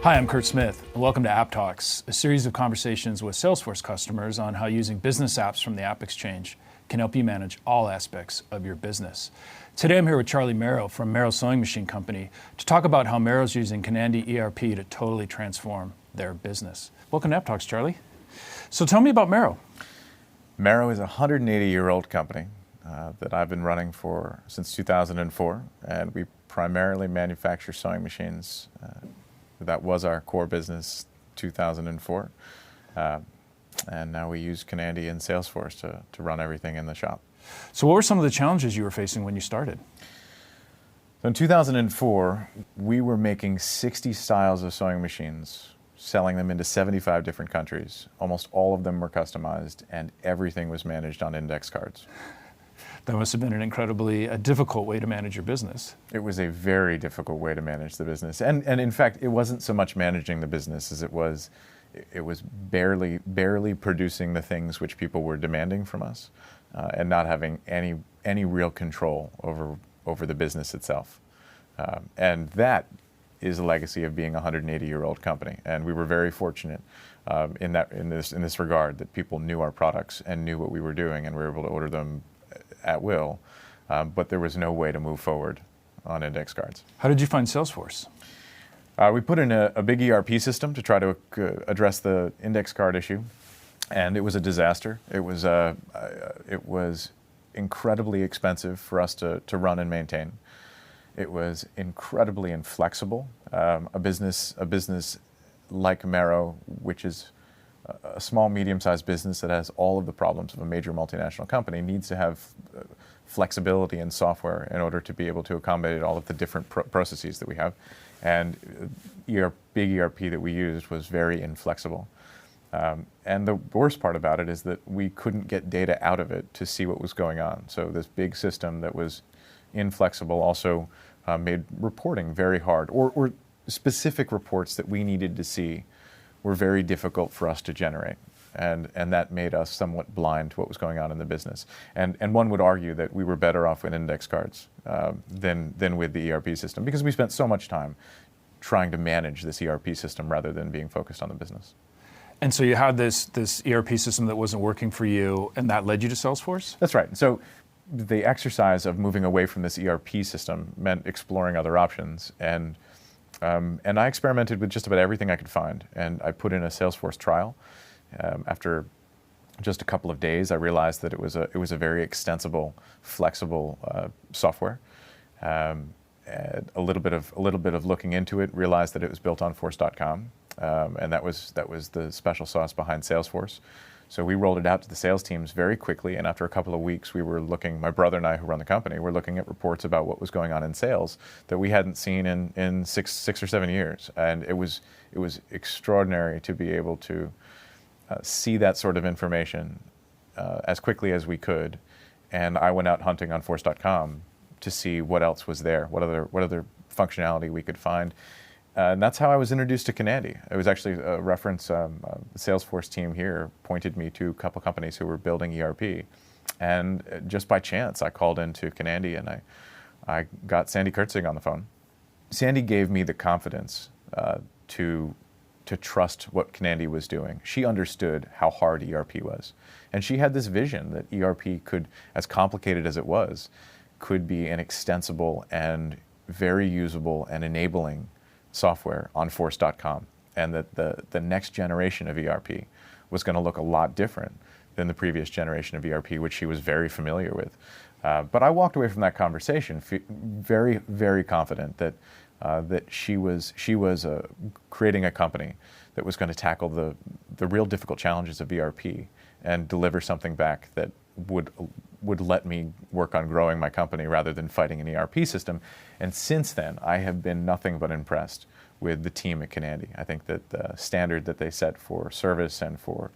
Hi, I'm Kurt Smith, and welcome to App Talks, a series of conversations with Salesforce customers on how using business apps from the App Exchange can help you manage all aspects of your business. Today I'm here with Charlie Merrow from Merrow Sewing Company to talk about how Merrow's using Kenandy ERP to totally transform their business. Welcome to App Talks, Charlie. So tell me about Merrow. Mero is a 180-year-old company that I've been running since 2004, and we primarily manufacture sewing machines. That was our core business 2004, and now we use Kenandy and Salesforce to run everything in the shop. So what were some of the challenges you were facing when you started? In 2004, we were making 60 styles of sewing machines, selling them into 75 different countries. Almost all of them were customized, and everything was managed on index cards. That must have been an incredibly difficult way to manage your business. It was a very difficult way to manage the business. And in fact, it wasn't so much managing the business as it was barely producing the things which people were demanding from us, and not having any real control over the business itself. And that is a legacy of being a 180-year-old company. And we were very fortunate in this regard, that people knew our products and knew what we were doing, and we were able to order them at will, but there was no way to move forward on index cards. How did you find Salesforce? We put in a big ERP system to try to address the index card issue, and it was a disaster. It was incredibly expensive for us to run and maintain. It was incredibly inflexible. A business like Mero, which is a small, medium-sized business that has all of the problems of a major multinational company, needs to have flexibility in software in order to be able to accommodate all of the different processes that we have. And big ERP that we used was very inflexible. And the worst part about it is that we couldn't get data out of it to see what was going on. So this big system that was inflexible also made reporting very hard, or specific reports that we needed to see were very difficult for us to generate. And that made us somewhat blind to what was going on in the business. And one would argue that we were better off with index cards than with the ERP system, because we spent so much time trying to manage this ERP system rather than being focused on the business. And so you had this ERP system that wasn't working for you, and that led you to Salesforce? That's right. So the exercise of moving away from this ERP system meant exploring other options. And I experimented with just about everything I could find, and I put in a Salesforce trial. After just a couple of days, I realized that it was a very extensible, flexible software. And a little bit of looking into it, realized that it was built on Force.com, and that was the special sauce behind Salesforce. So we rolled it out to the sales teams very quickly, and after a couple of weeks, we were looking, my brother and I who run the company, were looking at reports about what was going on in sales that we hadn't seen in six or 7 years. And it was extraordinary to be able to see that sort of information as quickly as we could. And I went out hunting on Force.com to see what else was there, what other functionality we could find. And that's how I was introduced to Kenandy. It was actually a reference. The Salesforce team here pointed me to a couple companies who were building ERP. And just by chance, I called into Kenandy, and I got Sandy Kurtzig on the phone. Sandy gave me the confidence to trust what Kenandy was doing. She understood how hard ERP was. And she had this vision that ERP could, as complicated as it was, could be an extensible and very usable and enabling software on Force.com, and that the next generation of ERP was going to look a lot different than the previous generation of ERP, which she was very familiar with. But I walked away from that conversation very, very confident that she was creating a company that was going to tackle the real difficult challenges of ERP and deliver something back that would let me work on growing my company rather than fighting an ERP system. And since then, I have been nothing but impressed with the team at Kenandy. I think that the standard that they set for service and for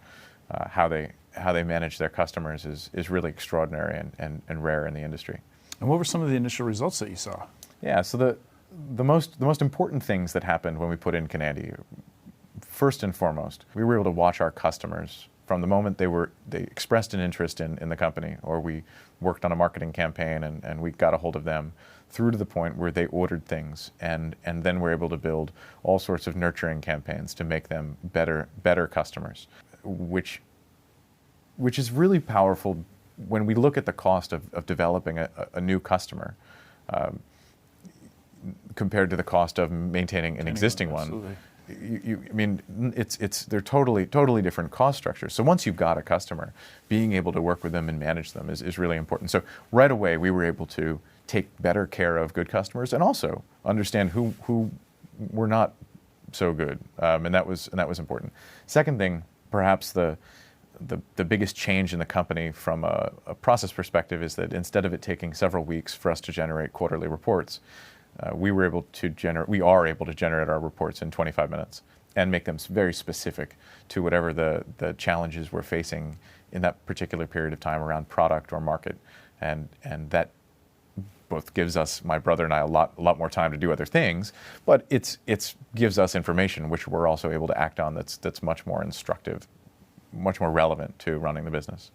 how they manage their customers is really extraordinary and rare in the industry. And what were some of the initial results that you saw? Yeah, so the most important things that happened when we put in Kenandy, first and foremost, we were able to watch our customers From the moment they expressed an interest in the company, or we worked on a marketing campaign and we got a hold of them, through to the point where they ordered things, and then we're able to build all sorts of nurturing campaigns to make them better customers, which is really powerful when we look at the cost of developing a new customer compared to the cost of maintaining an existing one. I mean, they're totally different cost structures. So once you've got a customer, being able to work with them and manage them is really important. So right away, we were able to take better care of good customers and also understand who were not so good, and that was important. Second thing, perhaps the biggest change in the company from a process perspective is that instead of it taking several weeks for us to generate quarterly reports, we are able to generate our reports in 25 minutes and make them very specific to whatever the challenges we're facing in that particular period of time around product or market, and that both gives us, my brother and I, a lot more time to do other things, but it gives us information which we're also able to act on that's much more instructive, much more relevant to running the business.